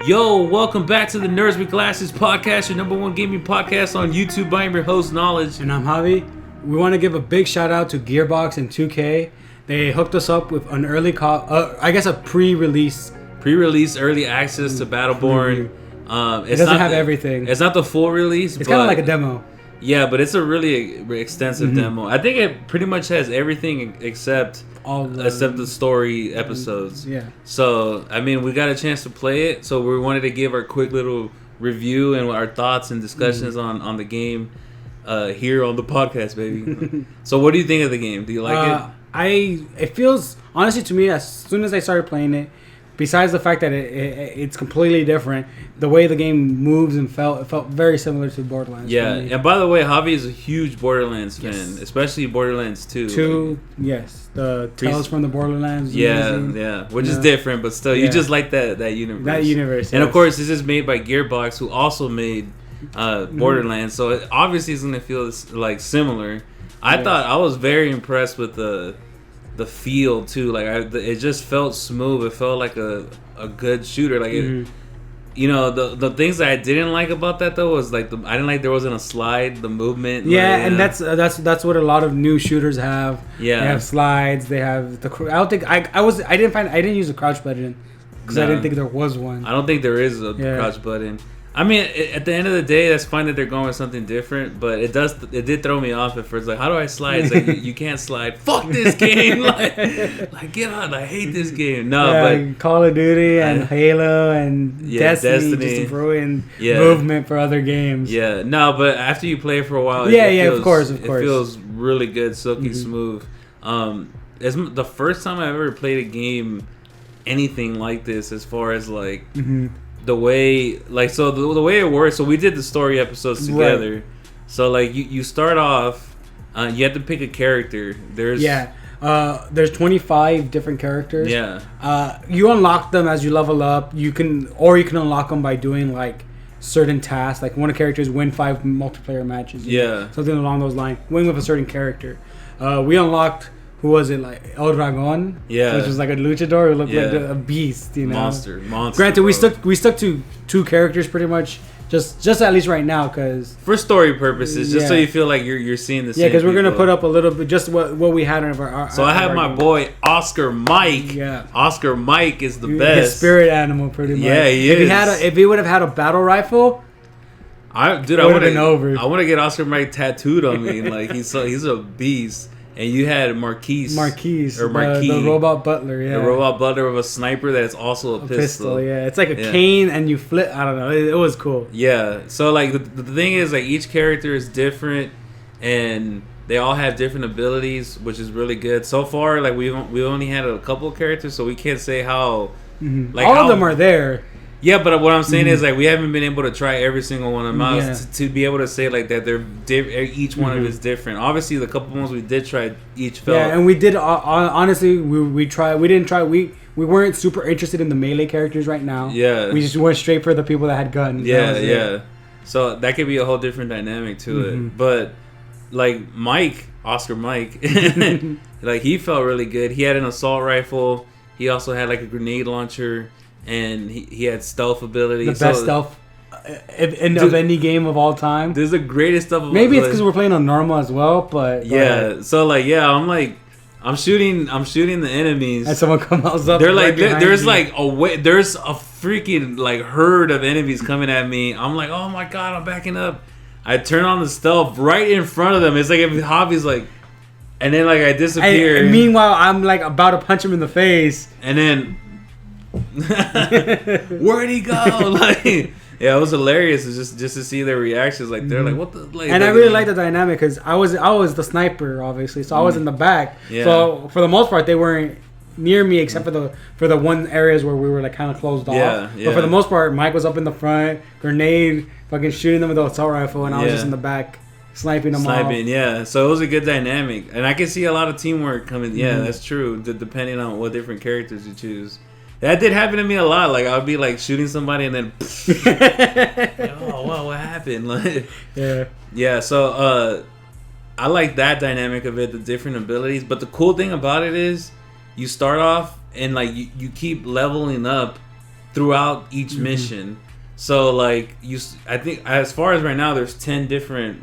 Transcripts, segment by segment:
Yo, welcome back to the Nerds with Glasses podcast, your number one gaming podcast on YouTube. I'm your host, Knowledge. And I'm Javi. We want to give a big shout out to Gearbox and 2K. They hooked us up with an a pre-release early access to Battleborn. It doesn't have everything. It's not the full release. It's kind of like a demo. Yeah, but it's a really extensive demo. I think it pretty much has everything except the story episodes. Yeah. So, I mean, we got a chance to play it, so we wanted to give our quick little review and our thoughts and discussions on the game here on the podcast, baby. So, what do you think of the game? Do you like it? It feels, honestly, to me, as soon as I started playing it, besides the fact that it's completely different, the way the game moves and it felt very similar to Borderlands. Yeah, and by the way, Javi is a huge Borderlands fan, especially Borderlands 2. Yes, the Tales from the Borderlands. Yeah, which is different, but still, you just like that universe. That universe, and of course, this is made by Gearbox, who also made Borderlands, so obviously it's gonna feel like similar. I thought I was very impressed with the feel too, like it just felt smooth. It felt like a good shooter. Like the things that I didn't like about that though was like I didn't like there wasn't a slide, the movement. And that's what a lot of new shooters have. Yeah, they have slides. They have the. I don't think I didn't use the crouch button because I didn't think there was one. I don't think there is a crouch button. I mean, at the end of the day, that's fine that they're going with something different, but it did throw me off at first. Like, how do I slide? It's like, you can't slide. Fuck this game! like get on! I hate this game. No, but Call of Duty and Halo and Destiny just ruin movement for other games. Yeah, no, but after you play for a while, of course, it feels really good, silky smooth. It's the first time I ever played a game anything like this, as far as like. The way, like, so the way it works, so we did the story episodes together. Right. So, like, you start off, you have to pick a character. There's 25 different characters. Yeah. You unlock them as you level up. You can unlock them by doing, like, certain tasks. Like, one of the characters win 5 multiplayer matches. Yeah. Something along those lines. Win with a certain character. We unlocked... Who was it, like El Dragon? Yeah, which was like a luchador who looked like a beast, you know. Monster. Granted, we stuck to 2 characters pretty much, just at least right now, because for story purposes, just so you feel like you're seeing the same. Yeah, because we're gonna put up a little bit just what we had in our. So I have my boy Oscar Mike. Yeah, Oscar Mike is the best. His spirit animal, pretty much. Yeah, he is. If he would have had a battle rifle. I want to get Oscar Mike tattooed on me. Like he's a beast. And you had Marquise, the robot butler, the robot butler with a sniper that's also a pistol. Yeah, it's like a cane, and you flip. I don't know. It was cool. Yeah. So like the thing is, like, each character is different, and they all have different abilities, which is really good. So far, like we only had a couple of characters, so we can't say how. Like all of them are there. Yeah, but what I'm saying is, like, we haven't been able to try every single one of them out to be able to say, like, that they're each one of it is different. Obviously, the couple ones we did try, each felt... Yeah, and we did, honestly, we weren't super interested in the melee characters right now. Yeah. We just went straight for the people that had guns. Yeah. So that could be a whole different dynamic to it. But, like, Oscar Mike, like, he felt really good. He had an assault rifle. He also had, like, a grenade launcher. And he had stealth ability. The best stealth of any game of all time. This is the greatest stuff. Maybe it's because we're playing on normal as well, but So I'm shooting the enemies, and someone comes up. They're like, there's a freaking like herd of enemies coming at me. I'm like, oh my god, I'm backing up. I turn on the stealth right in front of them. It's like if Javi's like, and then like I disappear. And meanwhile, I'm like about to punch him in the face, and then. Where'd he go? Like, yeah, it was hilarious just to see their reactions. Like, they're like, "What the?" Like, and I really like the dynamic because I was the sniper, obviously, so I was in the back. Yeah. So for the most part, they weren't near me except for the one areas where we were like kind of closed off. Yeah. But for the most part, Mike was up in the front, grenade, fucking shooting them with the assault rifle, and I was just in the back. Sniping them all. Yeah. So it was a good dynamic. And I can see a lot of teamwork coming. Yeah, that's true. Depending on what different characters you choose. That did happen to me a lot. Like, I'd be, like, shooting somebody and then... like, oh, wow, what happened? Like, yeah, so I like that dynamic of it, the different abilities. But the cool thing about it is you start off and, like, you keep leveling up throughout each mission. So like I think as far as right now, there's 10 different,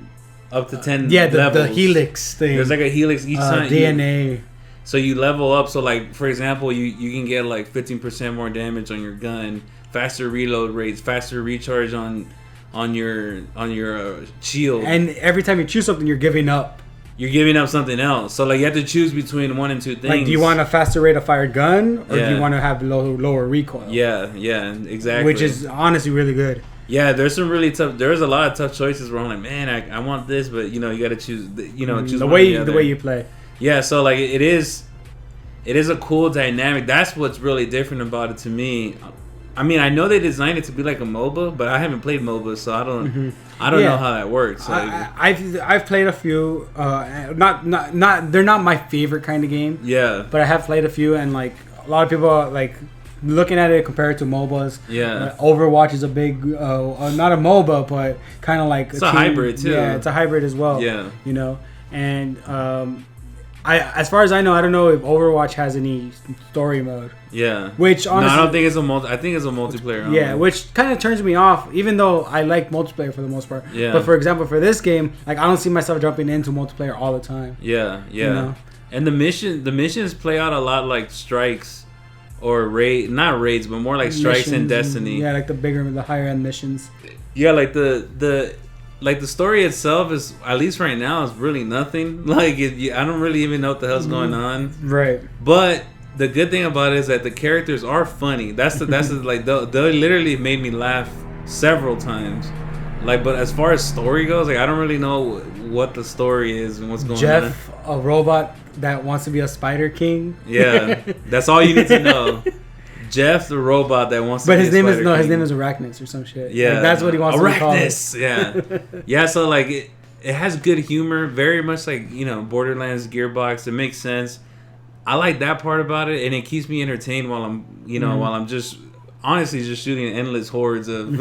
up to 10 levels. The helix thing. There's like a helix each time. DNA. So you level up. So like for example, you can get like 15% more damage on your gun, faster reload rates, faster recharge on your shield. And every time you choose something, you're giving up. You're giving up something else. So like you have to choose between one and two things. Like, do you want a faster rate of fire gun, or do you want to have lower recoil? Yeah, exactly. Which is honestly really good. Yeah, there's some really tough. There's a lot of tough choices where I'm like, man, I want this, but you got to choose. Choose the way you play. Yeah, so like it is a cool dynamic. That's what's really different about it to me. I mean, I know they designed it to be like a MOBA, but I haven't played MOBA, so I don't know how that works. Like, I've played a few. Not they're not my favorite kind of game. Yeah, but I have played a few, and like a lot of people are, like, looking at it compared to MOBAs. Yeah, Overwatch is a big, not a MOBA, but kind of like it's a hybrid too. Yeah, it's a hybrid as well. Yeah, and as far as I know, I don't know if Overwatch has any story mode. Yeah. Which honestly, no, I don't think it's a I think it's a multiplayer. Yeah, which kind of turns me off, even though I like multiplayer for the most part. Yeah. But for example, for this game, like, I don't see myself jumping into multiplayer all the time. Yeah. And the missions play out a lot like strikes or not raids, but more like strikes in Destiny. Yeah, like the higher end missions. Yeah, like the story itself is, at least right now, is really nothing. Like I don't really even know what the hell's going on. Right. But the good thing about it is that the characters are funny. That's like they literally made me laugh several times. Like, but as far as story goes, like, I don't really know what the story is and what's going on. Jeff, a robot that wants to be a spider king. Yeah, that's all you need to know. Jeff, the robot that wants to be a spider king. His name is Arachnus or some shit. Yeah, like, that's what he wants to be called. Arachnus, yeah. So like it has good humor, very much like, Borderlands Gearbox. It makes sense. I like that part about it, and it keeps me entertained while I'm just honestly just shooting endless hordes of.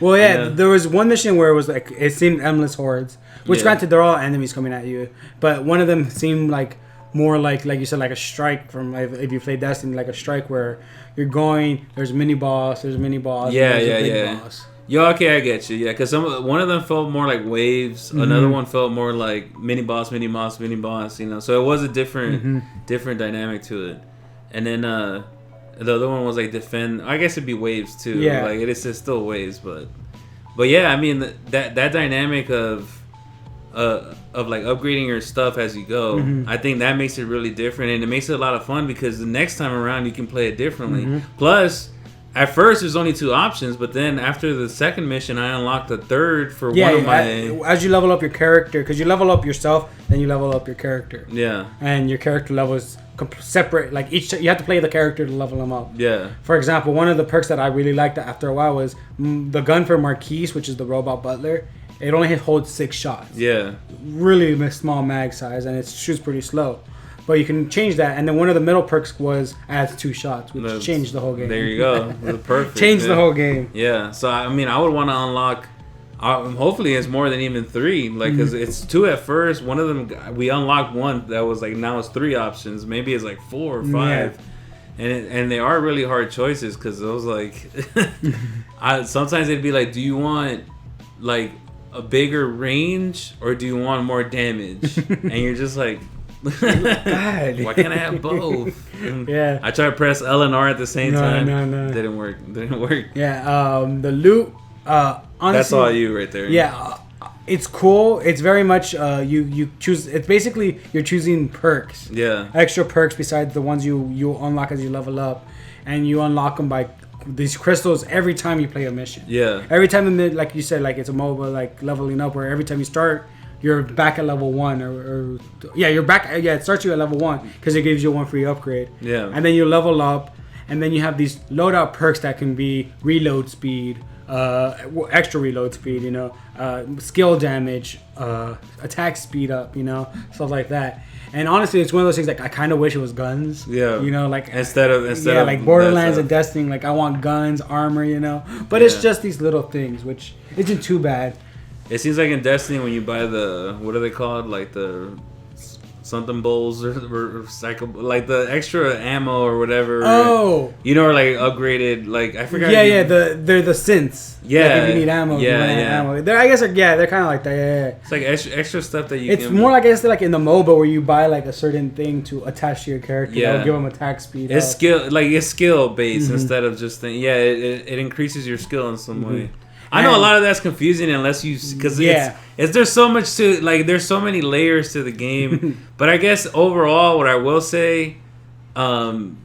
Well, yeah, there was one mission where it was like, it seemed endless hordes, which granted, they're all enemies coming at you, but one of them seemed like more like you said, like a strike from, like, if you play Destiny, like a strike where you're going, there's mini boss, yeah. Boss. Yo, okay, I get you. Yeah, because one of them felt more like waves. Mm-hmm. Another one felt more like mini boss. So it was a different dynamic to it. And then the other one was like defend. I guess it'd be waves too. Yeah, like it is still waves, but yeah, I mean that dynamic of like upgrading your stuff as you go. Mm-hmm. I think that makes it really different, and it makes it a lot of fun because the next time around you can play it differently. Mm-hmm. Plus, at first there's only 2 options, but then after the second mission, I unlocked a third for one of my. As you level up your character, because you level up yourself, then you level up your character. Yeah. And your character level is separate. Like you have to play the character to level them up. Yeah. For example, one of the perks that I really liked after a while was the gun for Marquise, which is the robot butler. It only holds 6 shots. Yeah. Really small mag size, and it shoots pretty slow. But you can change that. And then one of the middle perks was adds 2 shots, which changed the whole game. There you go. Perfect. Changed the whole game. Yeah. So, I mean, I would want to unlock... hopefully it's more than even 3. Like, because it's 2 at first. One of them, we unlocked one that was like, now it's 3 options. Maybe it's like 4 or 5. Yeah. And they are really hard choices because those, like... sometimes they'd be like, do you want, like, a bigger range or do you want more damage? And you're just like... God. Why can't I have both? Yeah. I tried to press L and R at the same time. No. Didn't work. Yeah. The loot. Honestly, that's all you right there. Yeah. It's cool. It's very much you choose. It's basically you're choosing perks. Yeah. Extra perks besides the ones you unlock as you level up, and you unlock them by these crystals every time you play a mission. Yeah. Every time like you said, like it's a MOBA, like leveling up, where every time you start, you're back at level 1 you're back. Yeah, it starts you at level 1 because it gives you 1 free upgrade. Yeah. And then you level up, and then you have these loadout perks that can be reload speed, extra reload speed, skill damage, attack speed up, stuff like that. And honestly, it's one of those things like I kind of wish it was guns. Yeah. Like instead of like Borderlands and Destiny, like I want guns, armor, But it's just these little things, which isn't too bad. It seems like in Destiny when you buy the, what are they called? Like the something bowls or recyclable, like the extra ammo or whatever. Oh, you know, or like upgraded, like I forgot. Yeah, they're the synths. Yeah, like if you need ammo. Ammo. I guess they're kind of like that. Yeah. It's like extra stuff that you. It's more like I guess like in the MOBA where you buy like a certain thing to attach to your character. Yeah, that will give them attack speed. It's skill based instead of just it increases your skill in some way. I know a lot of that's confusing unless you because there's so much to like. There's so many layers to the game, but I guess overall, what I will say,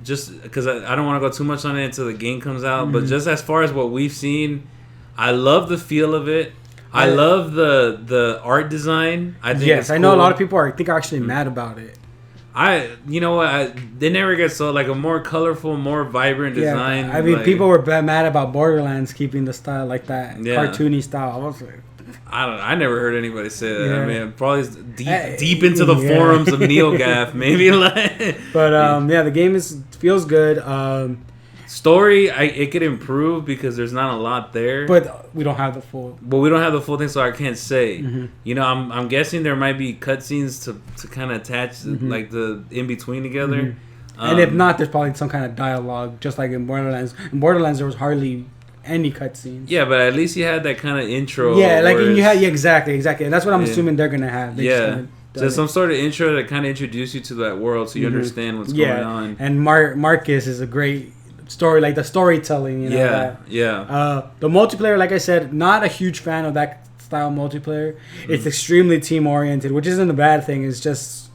just because I don't want to go too much on it until the game comes out, but just as far as what we've seen, I love the feel of it. I love the art design. I think it's cool. I know a lot of people are actually mad about it. You know what? They never get so like a more colorful, more vibrant design. I mean, people were mad about Borderlands keeping the style like that, cartoony style. I was like, I never heard anybody say that. I mean, probably deep into the forums of NeoGAF, maybe like. But the game feels good. Story, it could improve because there's not a lot there. But we don't have the full. But we don't have the full thing, so I can't say. You know, I'm guessing there might be cutscenes to kind of attach like the in between together. And if not, there's probably some kind of dialogue, just like in Borderlands. In Borderlands, there was hardly any cutscenes. Yeah, but at least you had that kind of intro. Yeah, like you had exactly, and that's what I'm assuming they're gonna have. So some sort of intro that kind of introduce you to that world, so you understand what's going on. And Marcus is a great story, like the storytelling, you know. The multiplayer, like I said, not a huge fan of that style multiplayer. It's extremely team oriented, which isn't a bad thing. It's just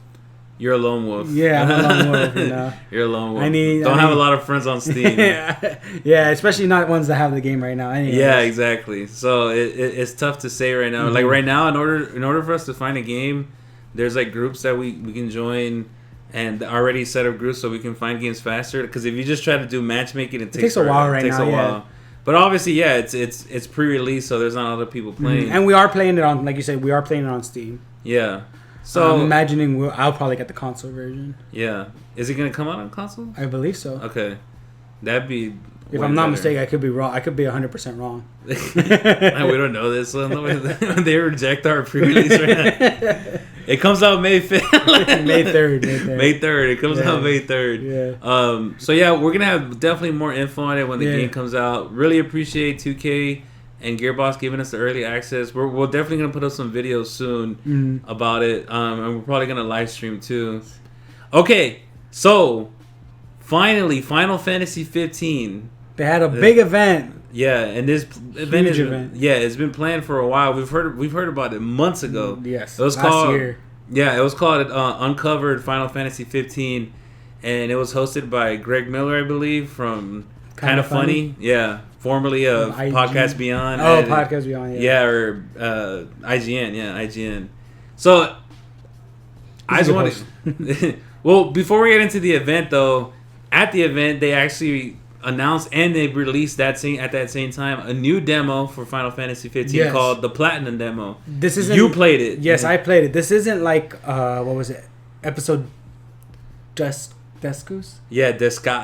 you're a lone wolf. Yeah, I'm a lone wolf. You know, you're a lone wolf. Don't have a lot of friends on Steam. Yeah, especially not ones that have the game right now. Anyways. Yeah, exactly. So it's tough to say right now. Like right now, in order for us to find a game, there's like groups that we can join. And already set up groups so we can find games faster. Because if you just try to do matchmaking, it takes a while right now. Yeah. But obviously, it's pre-release, so there's not a lot of people playing. And we are playing it on, like you said, we are playing it on Steam. Yeah. So I'm imagining I'll probably get the console version. Yeah. Is it gonna come out on console? I believe so. Okay. That'd be. If I'm not mistaken, I could be wrong. I could be 100% wrong. We don't know this. So they reject our pre-release right now. It comes out May 5th. May 3rd. May 3rd. It comes out May 3rd. Yeah. So we're gonna have definitely more info on it when the game comes out. Really appreciate 2K and Gearbox giving us the early access. We're definitely gonna put up some videos soon about it. And we're probably gonna live stream too. Okay, so finally, Final Fantasy 15. They had a big event. Yeah, and this event it's been planned for a while. We've heard about it months ago. Yes, it was last year. Yeah, it was called Uncovered Final Fantasy 15, and it was hosted by Greg Miller, I believe, from Kind of Funny. Yeah, formerly of Podcast Beyond. Oh, Podcast Beyond. Yeah. Yeah, or IGN. Yeah, IGN. So I just want to. Well, before we get into the event, though, at the event they actually announced and they released at that same time a new demo for Final Fantasy 15 called the Platinum Demo. This isn't. You played it. Yes, I played it. This isn't like what was it? Episode Descus? Yeah,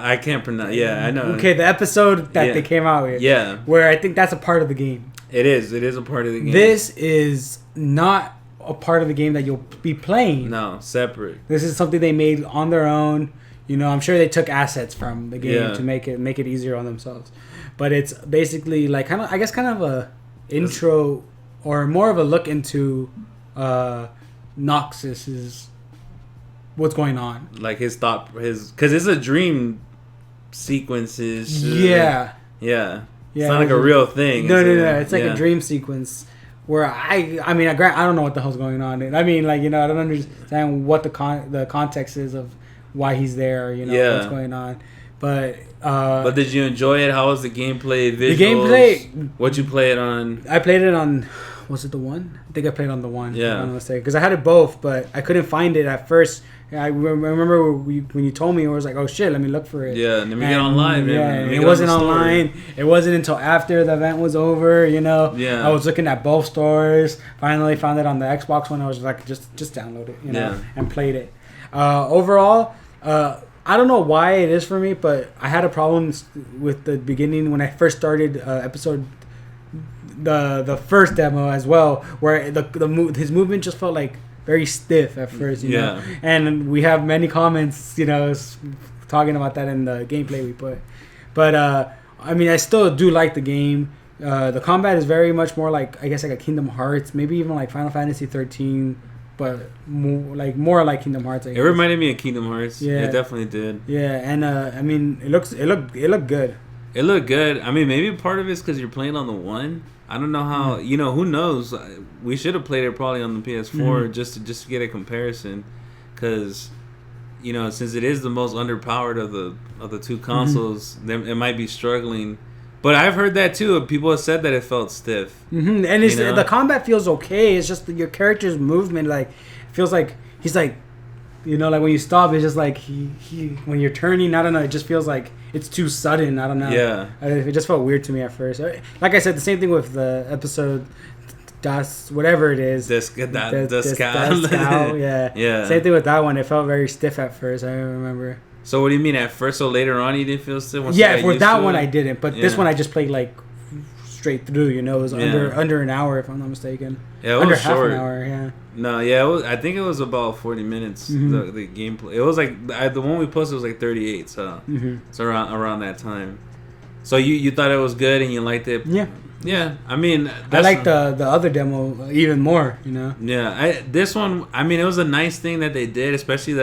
I can't pronounce. Yeah, I know. Okay, the episode that they came out with. Yeah. Where I think that's a part of the game. It is. It is a part of the game. This is not a part of the game that you'll be playing. No, separate. This is something they made on their own. You know, I'm sure they took assets from the game to make it easier on themselves. But it's basically like kind of a intro or more of a look into Noxus's what's going on. Like because it's a dream sequences. Yeah. It's not like a real thing. No. It's like a dream sequence. Where I don't know what the hell's going on. I mean, like, you know, I don't understand what the context is of why he's there, you know, what's going on. But did you enjoy it? How was the gameplay, visuals? The gameplay. What'd you play it on? I played it on, was it the one? I think I played on the one. Yeah. I'm gonna say because I had it both, but I couldn't find it at first. I remember when you told me, I was like, oh shit, let me look for it. Yeah, let me get online, man. Yeah, it wasn't online. It wasn't until after the event was over, you know. Yeah. I was looking at both stores. Finally found it on the Xbox One. I was like, just download it, you know, and played it. Overall, I don't know why it is for me, but I had a problem with the beginning when I first started the first demo as well, where his movement just felt like very stiff at first, you know. And we have many comments, you know, talking about that in the gameplay we put. But I mean, I still do like the game. The combat is very much more like, I guess, like a Kingdom Hearts, maybe even like Final Fantasy 13, but more like Kingdom Hearts. It reminded me of Kingdom Hearts. Yeah, it definitely did. Yeah, and I mean, it looked good. It looked good. I mean, maybe part of it's because you're playing on the One. I don't know how. You know, who knows? We should have played it probably on the PS4 just to get a comparison, because, you know, since it is the most underpowered of the two consoles, then it might be struggling. But I've heard that too. People have said that it felt stiff. And the combat feels okay. It's just your character's movement, like, feels like he's like, you know, like when you stop, it's just like he when you're turning, I don't know, it just feels like it's too sudden. I don't know. Yeah. It just felt weird to me at first. Like I said, the same thing with the episode Das, whatever it is. Descal. Yeah. Same thing with that one. It felt very stiff at first. I remember. So what do you mean at first? So later on you didn't feel stiff? Yeah, for that one I didn't. But this one I just played like straight through. You know, it was under an hour if I'm not mistaken. Yeah, it under was half short. An hour. Yeah. No, yeah, I think it was about 40 minutes. The gameplay. It was like the one we posted was like 38. So it's around that time. So you thought it was good and you liked it. Yeah. Yeah, I mean, I like the other demo even more. You know. Yeah, this one. I mean, it was a nice thing that they did, especially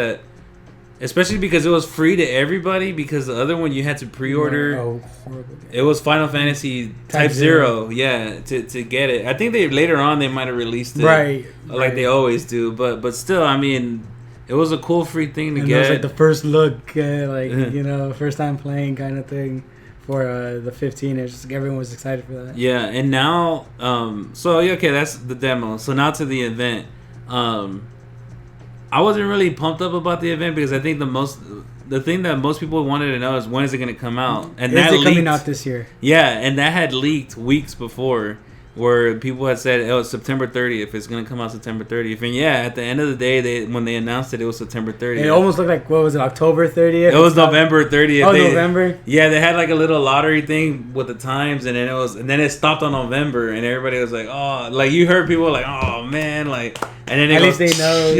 because it was free to everybody. Because the other one you had to pre-order. Oh, horrible. It was Final Fantasy Type 0. Yeah, to get it. I think later on they might have released it, right? They always do. But still, I mean, it was a cool free thing to get. It was like the first look, you know, first time playing kind of thing. For the 15, it's just everyone was excited for that. Yeah, and now, okay, that's the demo. So now to the event. I wasn't really pumped up about the event because I think the thing that most people wanted to know is when is it going to come out, and is it coming out this year? Yeah, and that had leaked weeks before, where people had said it was September 30th. It's going to come out September 30th, and yeah, at the end of the day, when they announced it was September 30th. It almost looked like, what was it, October 30th? It was November 30th. Oh, November. Yeah, they had like a little lottery thing with the times, and then it stopped on November, and everybody was like, oh, like you heard people like, oh man, like, and then at least they know.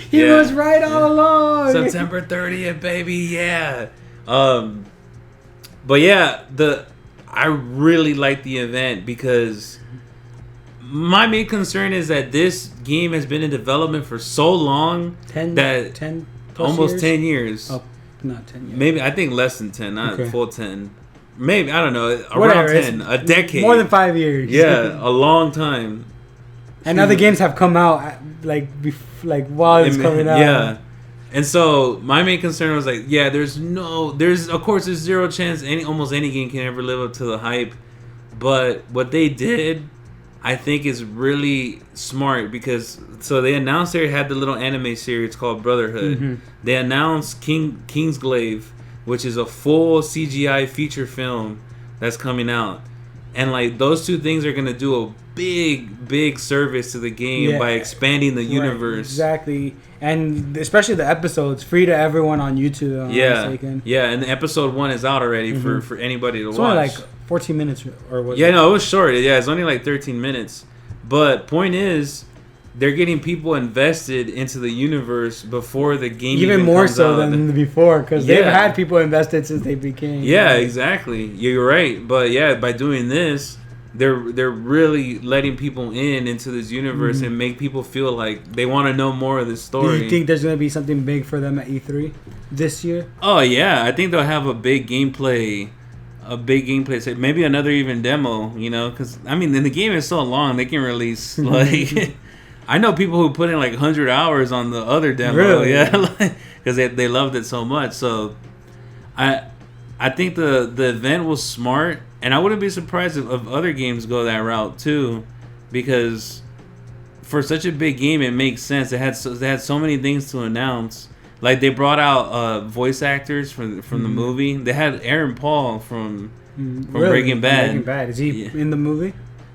He was right all along. September 30th, baby, yeah. But yeah, I really like the event because my main concern is that this game has been in development for so long. 10 almost years? 10 years. Oh, not 10 years. Maybe, I think less than 10, not full 10. Maybe, I don't know, around 10, a decade. More than 5 years. Yeah, a long time. And other games have come out while it's coming out. Yeah. And so my main concern was like, yeah, there's zero chance almost any game can ever live up to the hype. But what they did, I think, is really smart because they announced they had the little anime series called Brotherhood. They announced Kingsglaive, which is a full CGI feature film that's coming out. And like those two things are gonna do a big service to the game by expanding the universe. Exactly. And especially the episodes, free to everyone on YouTube. And the episode 1 is out already for anybody to watch. It's only like 14 minutes or what? Yeah, no, it was short. Yeah, it's only like 13 minutes. But point is, they're getting people invested into the universe before the game even more comes so out. than before because they've had people invested since they became. Yeah, exactly. You're right. But yeah, by doing this, they're really letting people into this universe and make people feel like they want to know more of this story. Do you think there's going to be something big for them at E3 this year? Oh yeah, I think they'll have a big gameplay set. Maybe another even demo, you know, because I mean, the game is so long they can release like. I know people who put in like 100 hours on the other demo, really? Yeah, because they loved it so much. So, I think the event was smart, and I wouldn't be surprised if other games go that route too, because for such a big game, it makes sense. They had so many things to announce. Like they brought out voice actors from the movie. They had Aaron Paul from Breaking Bad. Breaking Bad. Is he in the movie?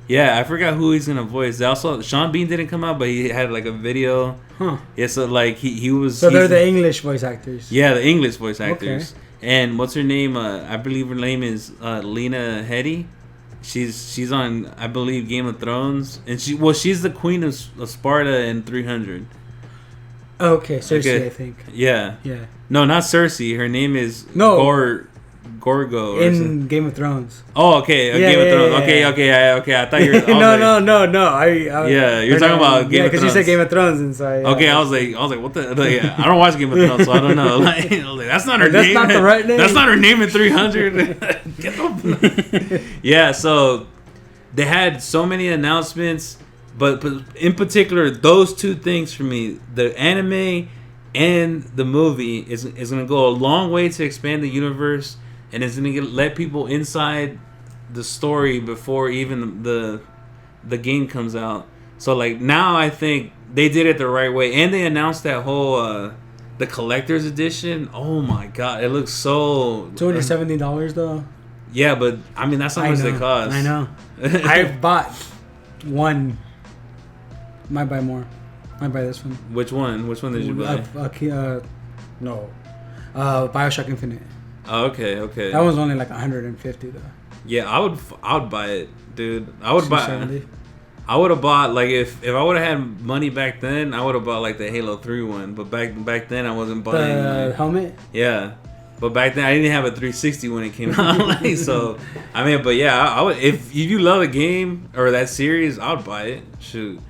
Yeah, I forgot who he's gonna voice. Also, Sean Bean didn't come out, but he had like a video. Huh. Yeah, so like he was. So they're the English voice actors. Yeah, the English voice actors. Okay. And what's her name? I believe her name is Lena Headey. She's on, I believe, Game of Thrones, and she's the queen of Sparta in 300. Okay, Cersei, I think. Yeah. Yeah. No, not Cersei. Her name is Gorgo. In Game of Thrones. Oh, okay. Game of Thrones. Okay. I thought you were. No. You're talking about Game of Thrones. Yeah, because you said Game of Thrones, and so. Okay, I was like, what the? Yeah, I don't watch Game of Thrones, so I don't know. Like, I was like, that's not her name. That's not the right name. That's not her name in 300. Yeah, so they had so many announcements, but in particular, those two things for me, the anime and the movie is going to go a long way to expand the universe, and it's going to let people inside the story before even the game comes out. So like now I think they did it the right way, and they announced that whole the collector's edition. Oh my god, it looks so $270 though. Yeah, but I mean that's how much they cost. I know. I've bought one. Might buy more. Might buy this one. Which one? Which one did you buy? BioShock Infinite. Oh, okay. That one's only like $150 though. Yeah, I would buy it, dude. I would buy. I would have bought, like, if I would have had money back then, I would have bought like the Halo 3 one. But back then I wasn't buying the helmet. Yeah, but back then I didn't have a 360 when it came out. Like, so I mean, but yeah, I would, if you love the game or that series, I would buy it. Shoot.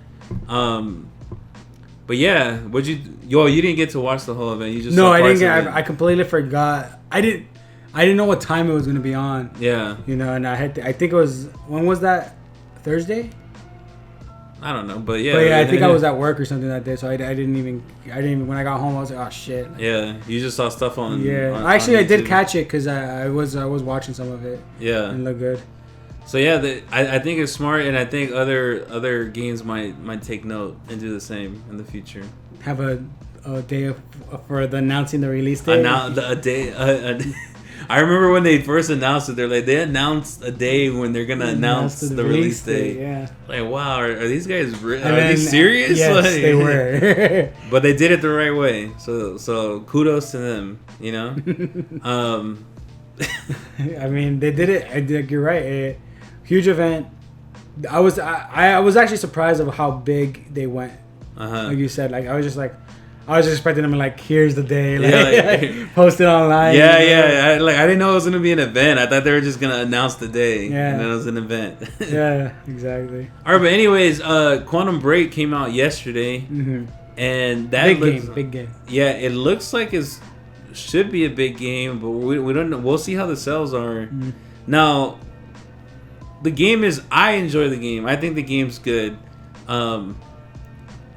But yeah, you didn't get to watch the whole event. You just I didn't get. I completely forgot. I didn't know what time it was going to be on. Yeah. And I think it was, when was that? Thursday? I don't know, but yeah. But yeah, I think I was at work or something that day, so I didn't even when I got home I was like, oh shit. Yeah, you just saw stuff on. Yeah, actually I did catch it because I was watching some of it. Yeah, and it looked good. So yeah, I think it's smart, and I think other games might take note and do the same in the future. Have a day for the announcing the release date. A day. I remember when they first announced it. They announced a day when they're gonna announce the release date. Yeah. Like, wow, are these guys they serious? Yes, like, they were. But they did it the right way. So kudos to them. I mean, they did it. You're right. A huge event. I was actually surprised of how big they went. Like you said, like I was just expecting them to, like, here's the day, like, post it online. Yeah, yeah. I didn't know it was gonna be an event. I thought they were just gonna announce the day, and then it was an event. Yeah, exactly. All right, but anyways, Quantum Break came out yesterday, and that big game. Yeah, it looks like it should be a big game, but we don't know. We'll see how the sales are. Now, the game is. I enjoy the game. I think the game's good.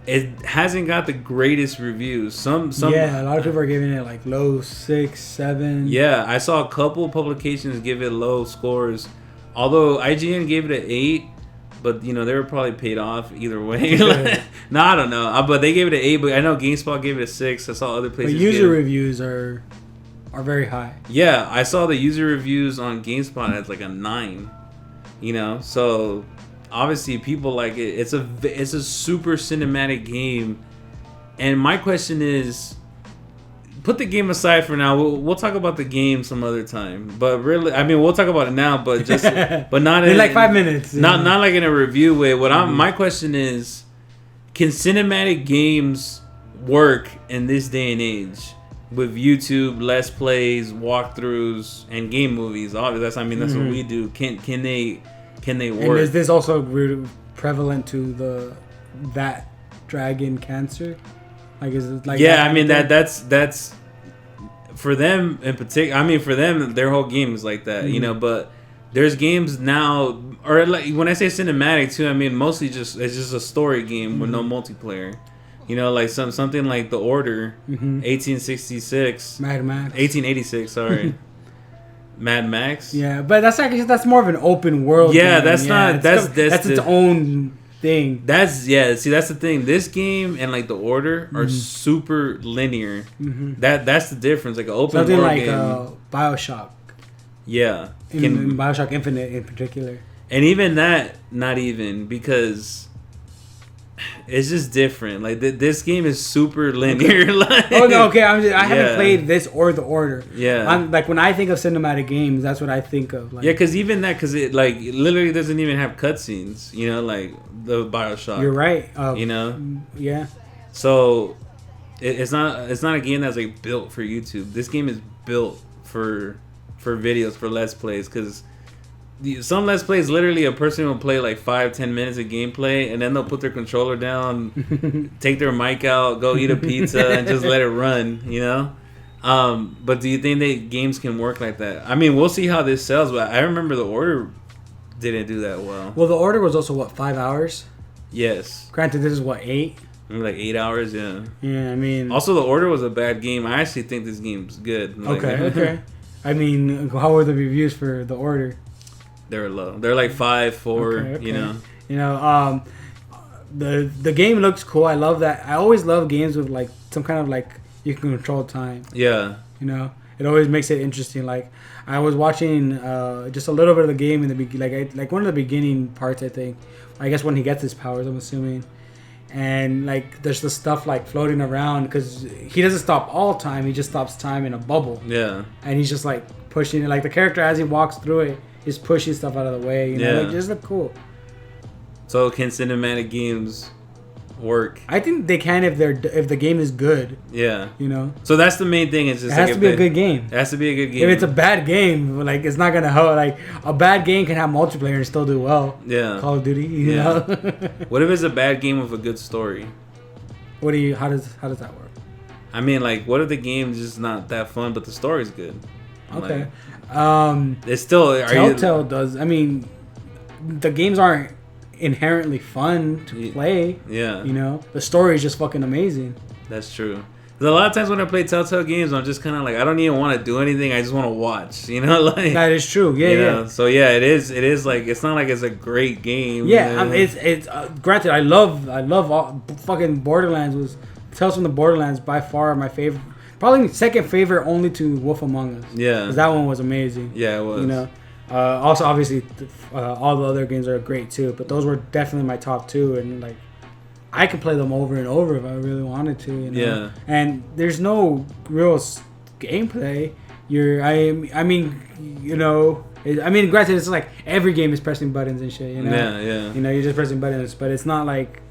It hasn't got the greatest reviews. Some a lot of people are giving it like low 6, 7. Yeah, I saw a couple publications give it low scores. Although IGN gave it an 8, but they were probably paid off either way. No, I don't know. But they gave it an 8. But I know GameSpot gave it a 6. I saw other places. But user reviews are very high. Yeah, I saw the user reviews on GameSpot as like a 9. So. Obviously, people like it. It's a super cinematic game, and my question is, put the game aside for now. We'll talk about the game some other time. But really, I mean, we'll talk about it now. But but not in like 5 minutes. Not like in a review way. My question is, can cinematic games work in this day and age with YouTube, Let's Plays, walkthroughs, and game movies? Obviously, that's what we do. Can they? Can they work? And is this also prevalent to that dragon cancer? Like, is it like? Yeah, that's for them in particular. For them, their whole game is like that, But there's games now, or like when I say cinematic too, mostly it's just a story game with no multiplayer. Like something like The Order, 1866, Mad Max, 1886. Sorry. Mad Max. Yeah, but that's more of an open world. Yeah, game. That's its own thing. That's the thing. This game and like The Order are super linear. That's the difference. Like an open something world like game. BioShock. Yeah, in BioShock Infinite in particular. And even that, not even, because It's just different. Like this game is super linear. Like, oh no, okay. I haven't played this or The Order. Yeah. I'm like when I think of cinematic games, that's what I think of. Like, yeah, because even that, because it like literally doesn't even have cutscenes. You know, like the BioShock. You're right. You know. Yeah. So it's not a game that's like built for YouTube. This game is built for videos, for Let's Plays, because some Let's Plays, literally a person will play like 5-10 minutes of gameplay, and then they'll put their controller down, take their mic out, go eat a pizza, and just let it run, you know? But do you think that games can work like that? I mean, we'll see how this sells, but I remember The Order didn't do that well. Well, The Order was also, what, 5 hours? Yes. Granted, this is, what, 8? Like 8 hours, yeah. Yeah, I mean... Also, The Order was a bad game. I actually think this game's good. Like, okay. I mean, how were the reviews for The Order? They were low. They're like 5, 4, okay. you know. You know, the game looks cool. I love that. I always love games with like some kind of like you can control time. Yeah. You know, it always makes it interesting. Like I was watching just a little bit of the game in the beginning, like one of the beginning parts. I think, I guess when he gets his powers, I'm assuming. And like there's the stuff like floating around because he doesn't stop all time. He just stops time in a bubble. Yeah. And he's just like pushing it. Like the character as he walks through it. Just pushing stuff out of the way, you know, like just look cool. So can cinematic games work? I think they can if the game is good. Yeah, you know. So that's the main thing. It's just it has to be a good game. It has to be a good game. If it's a bad game, like it's not gonna help. Like a bad game can have multiplayer and still do well. Yeah, Call of Duty. You know? What if it's a bad game with a good story? How does that work? I mean, like, what if the game's just not that fun, but the story's good? Okay. Like, it's still Telltale does. I mean, the games aren't inherently fun to play. Yeah. You know, the story is just fucking amazing. That's true. Because a lot of times when I play Telltale games, I'm just kind of like, I don't even want to do anything. I just want to watch. You know, like that is true. Yeah, yeah. So yeah, it is. It is like it's not like it's a great game. Yeah, it's granted. I love all, fucking Borderlands. Tales from the Borderlands by far my favorite. Probably second favorite only to Wolf Among Us. Yeah. Because that one was amazing. Yeah, it was. You know. Also, obviously, all the other games are great too. But those were definitely my top two. And like, I could play them over and over if I really wanted to. You know? Yeah. And there's no real gameplay. I mean, you know. I mean, granted, it's like every game is pressing buttons and shit. You know. Yeah, yeah. You know, you're just pressing buttons, but it's not like.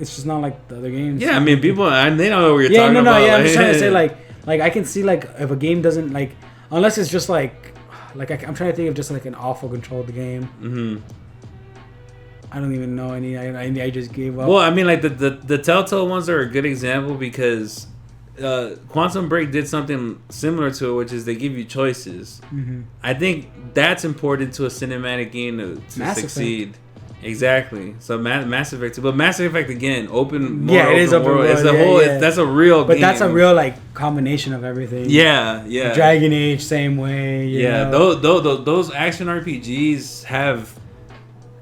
It's just not like the other games. Yeah, I mean, people, they don't know what you're talking about. Yeah, I'm just trying to say, like I can see, like, if a game doesn't, like, unless it's just, like I'm trying to think of just, like, an awful controlled game. Mm-hmm. I don't even know any. I just gave up. Well, I mean, like, the Telltale ones are a good example because Quantum Break did something similar to it, which is they give you choices. Mm-hmm. I think that's important to a cinematic game to succeed. Effect. Exactly. So Mass Effect, but Mass Effect again, open. Yeah, it is open world. It's a whole. Yeah. That's a real. But game. That's a real like combination of everything. Yeah, yeah. Dragon Age, same way. You know? Those action RPGs have.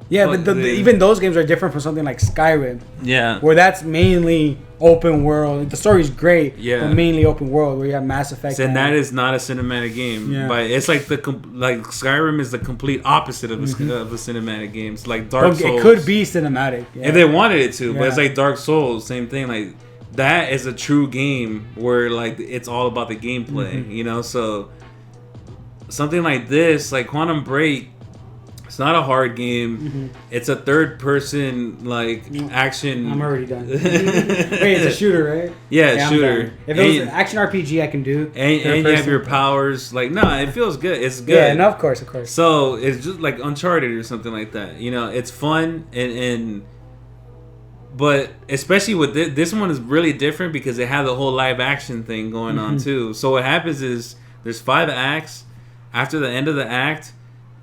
Yeah, but even those games are different from something like Skyrim. Yeah. Where that's mainly open world. The story's great. Yeah. But mainly open world where you have Mass Effect. And that is not a cinematic game. Yeah. But it's like Skyrim is the complete opposite of a cinematic game. It's like Dark Souls. It could be cinematic. Yeah. If they wanted it to, but it's like Dark Souls, same thing. Like that is a true game where like it's all about the gameplay, you know? So something like this, like Quantum Break, it's not a hard game. Mm-hmm. It's a third-person like action. I'm already done. Wait, it's a shooter, right? Yeah, shooter. If it was an action RPG, I can do. And you have your powers. Like, no, it feels good. It's good. Yeah, no, of course. So it's just like Uncharted or something like that. You know, it's fun but especially with this one is really different because it had the whole live action thing going on too. So what happens is there's 5 acts. After the end of the act,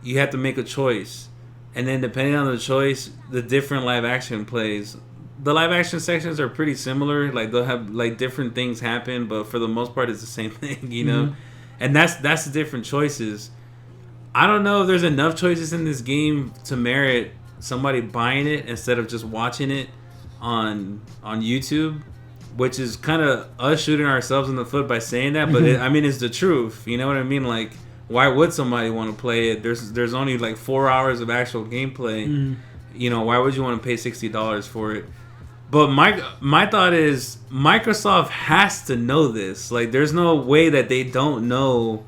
you have to make a choice, and then depending on the choice, the different live action plays. The live action sections are pretty similar. Like they'll have like different things happen, but for the most part, it's the same thing, you know. And that's the different choices. I don't know if there's enough choices in this game to merit somebody buying it instead of just watching it on YouTube, which is kind of us shooting ourselves in the foot by saying that. But I mean, it's the truth. You know what I mean? Like. Why would somebody want to play it? There's only like 4 hours of actual gameplay, why would you want to pay $60 for it? But my thought is Microsoft has to know this. Like, there's no way that they don't know.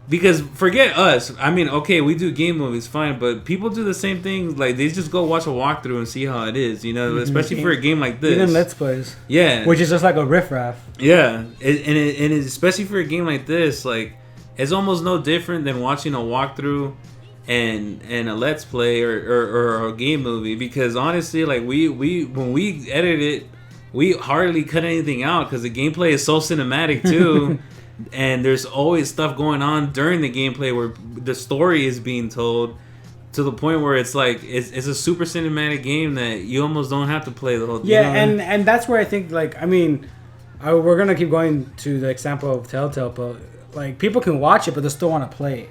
Because forget us. I mean, okay, we do game movies, fine, but people do the same thing. Like, they just go watch a walkthrough and see how it is, especially for a game like this. Even Let's Plays. Yeah. Which is just like a riffraff. Yeah. And especially for a game like this, like, it's almost no different than watching a walkthrough and a Let's Play or a game movie. Because honestly, like, we when we edit it, we hardly cut anything out because the gameplay is so cinematic too. And there's always stuff going on during the gameplay where the story is being told to the point where it's like it's a super cinematic game that you almost don't have to play the whole thing. Yeah, and that's where I think, like, I mean, we're gonna keep going to the example of Telltale, but like, people can watch it, but they still want to play it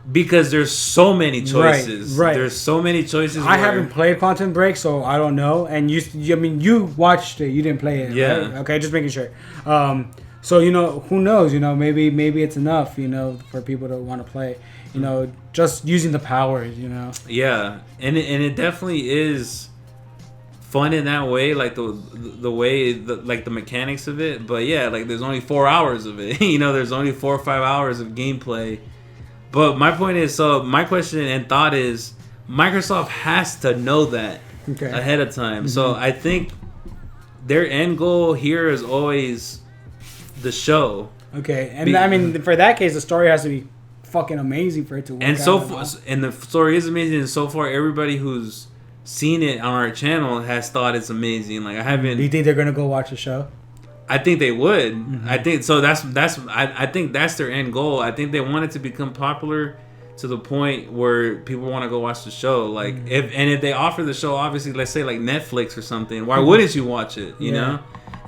because there's so many choices. Right. There's so many choices. I haven't played Quantum Break, so I don't know. And you watched it, you didn't play it. Yeah. Right? Okay, just making sure. So, who knows, maybe it's enough, for people to want to play, just using the powers, Yeah, and it definitely is fun in that way, like the way, like the mechanics of it. But yeah, like, there's only 4 hours of it, there's only 4 or 5 hours of gameplay. But my point is, so my question and thought is, Microsoft has to know that ahead of time. Mm-hmm. So I think their end goal here is always the show. Okay, and I mean, for that case, the story has to be fucking amazing for it to work. And so far, and the story is amazing. And so far, everybody who's seen it on our channel has thought it's amazing. Like, I haven't. Do you think they're gonna go watch the show? I think they would. Mm-hmm. I think so. I think that's their end goal. I think they want it to become popular to the point where people want to go watch the show. Like, if they offer the show, obviously, let's say like Netflix or something, why wouldn't you watch it? You know?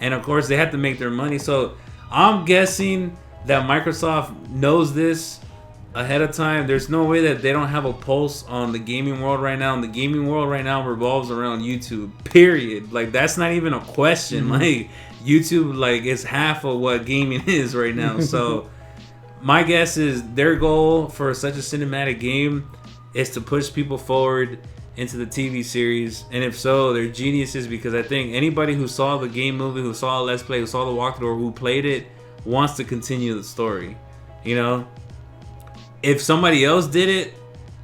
And of course, they have to make their money. So I'm guessing that Microsoft knows this ahead of time. There's no way that they don't have a pulse on the gaming world right now. And the gaming world right now revolves around YouTube, period. Like, that's not even a question. Mm-hmm. Like, YouTube, like, is half of what gaming is right now. So my guess is their goal for such a cinematic game is to push people forward into the TV series. And if so, they're geniuses, because I think anybody who saw the game movie, who saw a Let's Play, who saw the walkthrough, or who played it, wants to continue the story. If somebody else did it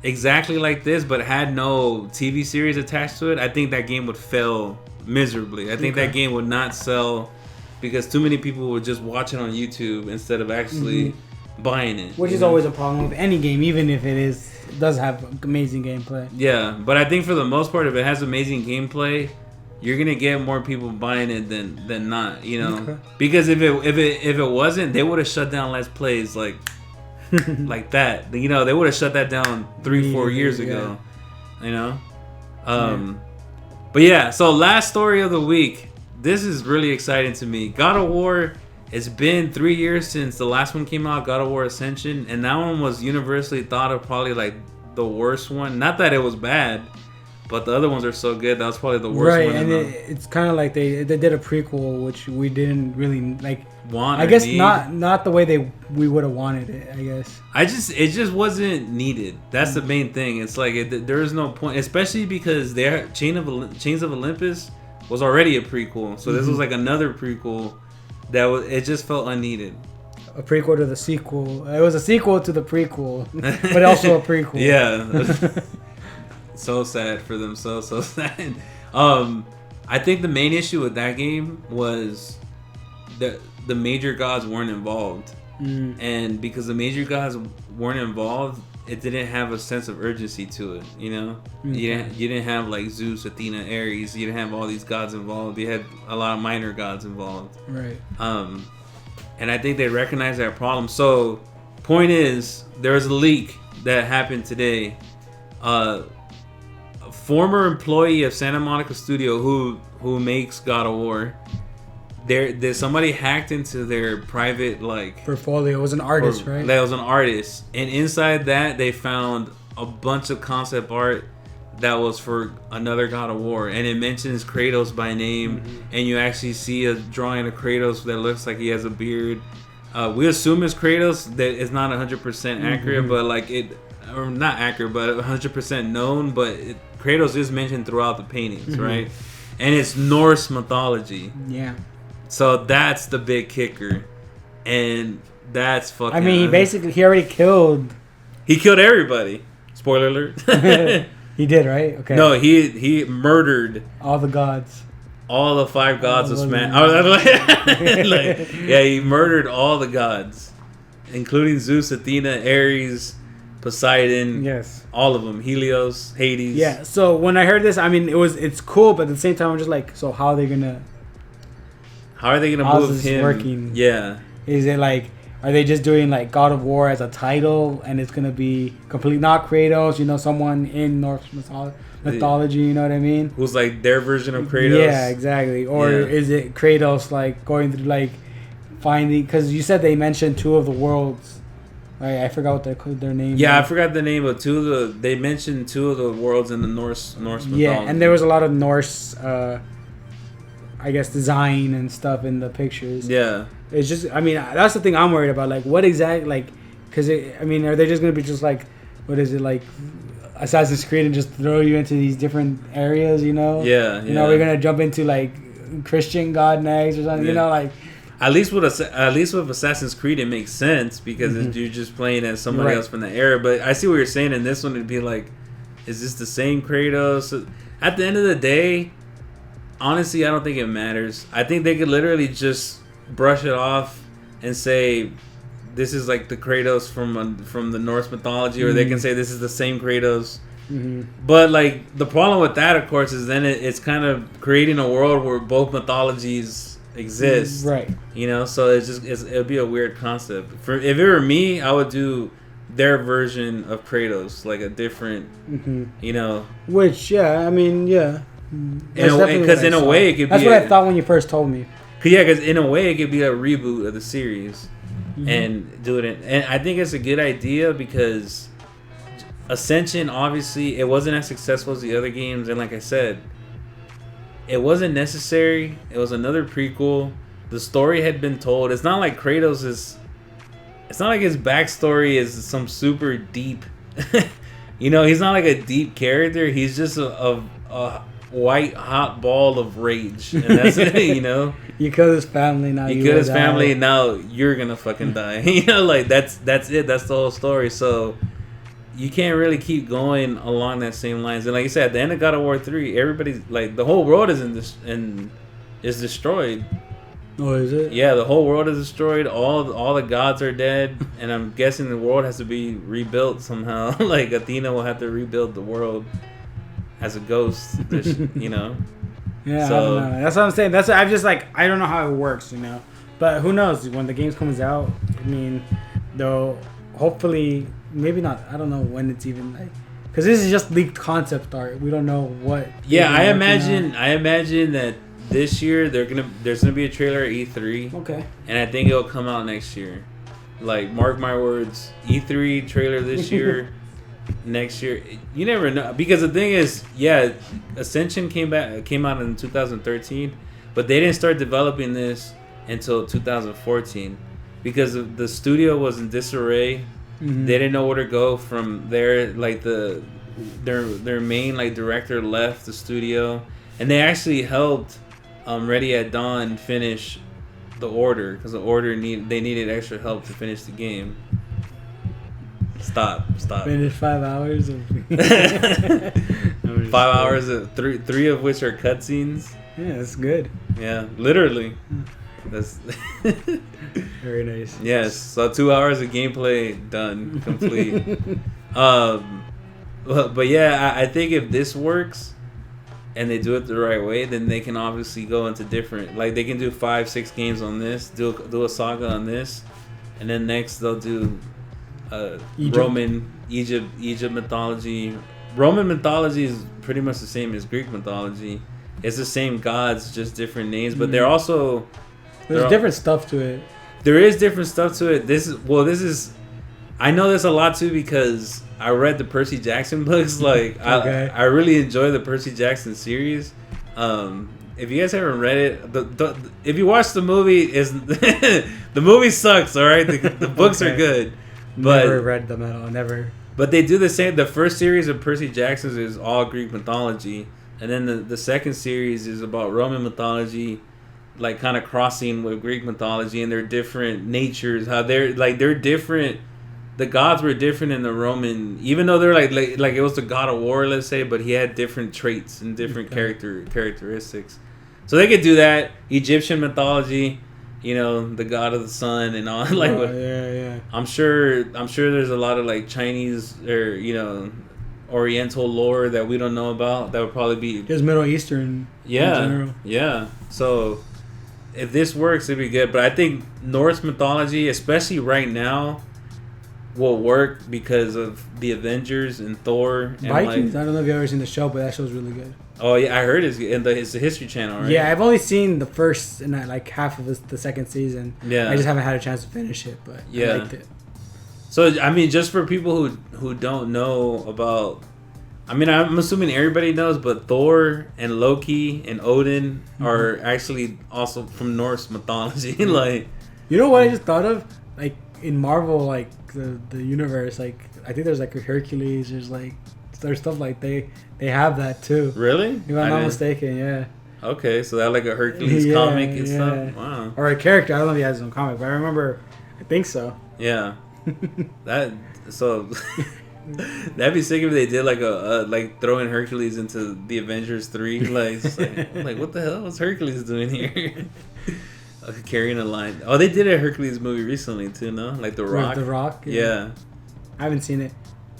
exactly like this but had no TV series attached to it, I think that game would fail miserably. I think that game would not sell because too many people would just watch it on YouTube instead of actually buying it. Which is always a problem with any game, even if it does have amazing gameplay. Yeah, but I think for the most part, if it has amazing gameplay, you're gonna get more people buying it than not. Because if it wasn't, they would have shut down Let's Plays like that. They would have shut that down 3-4 years ago. But yeah, so last story of the week. This is really exciting to me. God of War. It's been 3 years since the last one came out, God of War Ascension, and that one was universally thought of probably like the worst one. Not that it was bad, but the other ones are so good. That was probably the worst one. Right, and it's kind of like they did a prequel, which we didn't really like. Want? I guess not the way we would have wanted it. I guess. It just wasn't needed. That's the main thing. It's like there is no point, especially because their Chains of Olympus was already a prequel, so this was like another prequel. It just felt unneeded. A prequel to the sequel. It was a sequel to the prequel, but also a prequel. Yeah. So sad for them. So sad. I think the main issue with that game was that the major gods weren't involved. And because the major gods weren't involved, it didn't have a sense of urgency to it, You didn't have like Zeus, Athena, Ares. You didn't have all these gods involved. You had a lot of minor gods involved. Right. And I think they recognized that problem. So, point is, there's a leak that happened today. A former employee of Santa Monica Studio who makes God of War. There's somebody hacked into their private portfolio. It was an artist, right? That was an artist, and inside that they found a bunch of concept art that was for another God of War, and it mentions Kratos by name, and you actually see a drawing of Kratos that looks like he has a beard. We assume it's Kratos. That it's not 100% accurate, but or not accurate, but 100% known. But Kratos is mentioned throughout the paintings, right? And it's Norse mythology. Yeah. So that's the big kicker, and that's fucking. I mean, he already killed. He killed everybody. Spoiler alert. He did, right? Okay. No, he murdered all the gods. All the 5 gods of Smash. He murdered all the gods, including Zeus, Athena, Ares, Poseidon. Yes. All of them. Helios, Hades. Yeah. So when I heard this, I mean, it's cool, but at the same time, I'm just like, so how are they gonna move him? Working? Yeah. Is it like, are they just doing like God of War as a title, and it's gonna be completely not Kratos? You know, someone in Norse mythology. You know what I mean? Who's like their version of Kratos? Yeah, exactly. Or is it Kratos like going through like finding? Because you said they mentioned 2 of the worlds. Right, I forgot what their names. Yeah, I forgot the name of 2 of the. They mentioned 2 of the worlds in the Norse mythology. Yeah, and there was a lot of Norse, I guess, design and stuff in the pictures. Yeah, it's just. I mean, that's the thing I'm worried about. Like, what exactly? Like, because I mean, are they just gonna be just like, what is it like? Assassin's Creed and just throw you into these different areas, you know? Yeah, You know, we're gonna jump into like Christian God next or something, you know, like. At least with Assassin's Creed, it makes sense because you're just playing as somebody else from the era. But I see what you're saying. In this one, it'd be like, is this the same Kratos? At the end of the day, honestly, I don't think it matters. I think they could literally just brush it off and say, this is like the Kratos from the Norse mythology, or they can say this is the same Kratos. But like the problem with that, of course, is then it's kind of creating a world where both mythologies exist, right? You know, so it'd be a weird concept. If it were me, I would do their version of Kratos, like a different, you know. Which I mean, because in a way it could that's be. That's what I thought when you first told me. Because in a way it could be a reboot of the series. And do it and I think it's a good idea because Ascension, obviously it wasn't as successful as the other games, and like I said, it wasn't necessary. It was another prequel. The story had been told. It's not like Kratos is, it's not like his backstory is some super deep you know, he's not like a deep character. He's just a white hot ball of rage, and that's it. You know, you killed his family. Now you killed his family. Now you're gonna fucking die. You know, like that's it. That's the whole story. So you can't really keep going along that same lines. And like you said, at the end of God of War 3, everybody's like, the whole world is is destroyed. Oh, is it? Yeah, the whole world is destroyed. All the gods are dead, and I'm guessing the world has to be rebuilt somehow. Like Athena will have to rebuild the world as a ghost, you know. Yeah, so, I don't know. That's what I'm saying. I'm just like, I don't know how it works, you know. But who knows when the game comes out? I mean, though, hopefully, maybe not. I don't know when it's even like, because this is just leaked concept art. We don't know what. Yeah, I imagine that this year there's gonna be a trailer at E3. Okay. And I think it'll come out next year. Like, mark my words, E3 trailer this year. Next year, you never know, because the thing is, Ascension came out in 2013, but they didn't start developing this until 2014 because the studio was in disarray. They didn't know where to go from there. Like their main like director left the studio, and they actually helped Ready at Dawn finish The Order because they needed extra help to finish the game. Stop. Finish 5 hours of 5 hours of three of which are cutscenes. Yeah, that's good. Yeah, literally. That's very nice. Yes, so 2 hours of gameplay done, complete. But yeah, I think if this works and they do it the right way, then they can obviously go into different. Like they can do 5-6 games on this, do a saga on this, and then next they'll do. Egypt mythology. Roman mythology is pretty much the same as Greek mythology. It's the same gods, just different names. But they're also there's different stuff to it. There is different stuff to it. This is I know this a lot too because I read the Percy Jackson books. Like okay. I really enjoy the Percy Jackson series. If you guys haven't read it, if you watch the movie, the movie sucks. All right, the books are good. But never read them at all. Never. But they do the same. The first series of Percy Jackson's is all Greek mythology, and then the second series is about Roman mythology, like kind of crossing with Greek mythology, and their different natures. How they're different. The gods were different in the Roman, even though they're like it was the god of war, let's say, but he had different traits and different characteristics. So they could do that. Egyptian mythology, the god of the sun and all. Like, yeah. I'm sure there's a lot of like Chinese or Oriental lore that we don't know about. That would probably be just Middle Eastern. Yeah, in general. Yeah. So if this works, it'd be good. But I think Norse mythology, especially right now, will work because of the Avengers and Thor. And Vikings. I don't know if you've ever seen the show, but that show's really good. Oh yeah, I heard it's the History Channel, right? Yeah, I've only seen the first and like half of the second season. Yeah, I just haven't had a chance to finish it, but I liked it. So I mean, just for people who don't know about, I mean, I'm assuming everybody knows, but Thor and Loki and Odin are actually also from Norse mythology. Like, you know what I just thought of? Like in Marvel, like the universe, like I think there's like a Hercules. There's stuff like they have that too. Really? If I'm not mistaken, yeah. Okay, so that like a Hercules comic and stuff. Wow. Or a character. I don't know if he has his own comic, but I think so. Yeah. That'd be sick if they did like like throwing Hercules into the Avengers 3. Like what the hell was Hercules doing here? Carrying a line. Oh, they did a Hercules movie recently too, no? Like The Rock. The Rock. Yeah. I haven't seen it.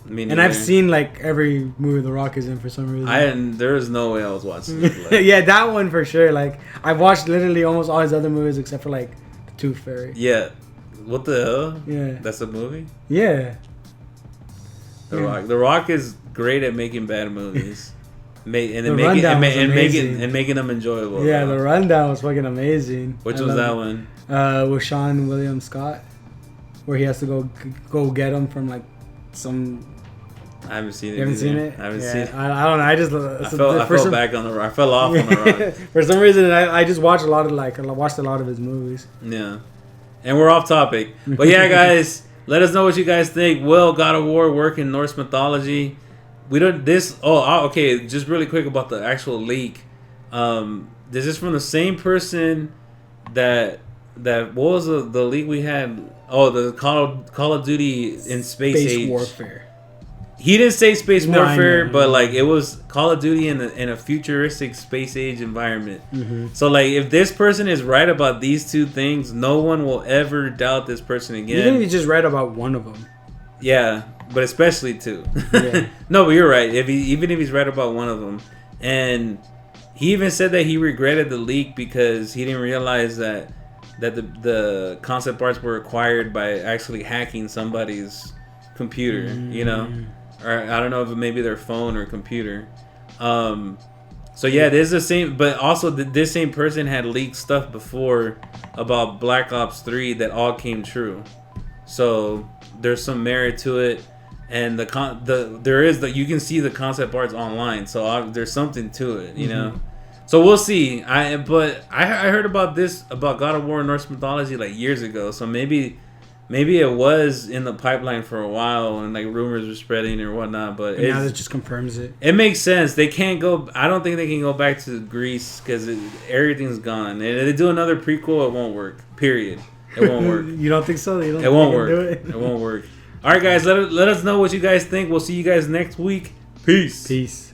And I've seen like every movie The Rock is in for some reason. There was no way I was watching it. Like, yeah, that one for sure. Like I've watched literally almost all his other movies except for like The Tooth Fairy. Yeah. What the hell? Yeah. That's a movie? Yeah. The Rock is great at making bad movies. Making them enjoyable. Yeah, The Rundown was fucking amazing. Which was that one? With Sean William Scott, where he has to go get him from like some. I haven't seen it. You haven't seen it? I haven't seen it. I don't know. I fell back on the rock. I fell off on the rock. For some reason, I just watched a lot of his movies. Yeah, and we're off topic, but yeah, guys, let us know what you guys think. Will God of War work in Norse mythology? We don't this. Oh, okay. Just really quick about the actual leak. This is from the same person that what was the leak we had? Oh, the Call of Duty in space age warfare. He didn't say space warfare, but like it was Call of Duty in a futuristic space age environment. Mm-hmm. So like, if this person is right about these two things, no one will ever doubt this person again. Even if he just read about one of them. Yeah, but especially two. Yeah. No, but you're right. Even if he's right about one of them, and he even said that he regretted the leak because he didn't realize that the concept arts were acquired by actually hacking somebody's computer. Or I don't know if maybe their phone or computer. So yeah, there's the same, but also this same person had leaked stuff before about Black Ops 3 that all came true. So there's some merit to it, and you can see the concept arts online. So there's something to it, you know. So we'll see. I heard about God of War and Norse mythology like years ago. So maybe it was in the pipeline for a while and like rumors were spreading or whatnot. But now that just confirms it. It makes sense. They can't go. I don't think they can go back to Greece because everything's gone. And if they do another prequel, it won't work. Period. It won't work. You don't think so? It won't work. It won't work. All right, guys. Let us know what you guys think. We'll see you guys next week. Peace.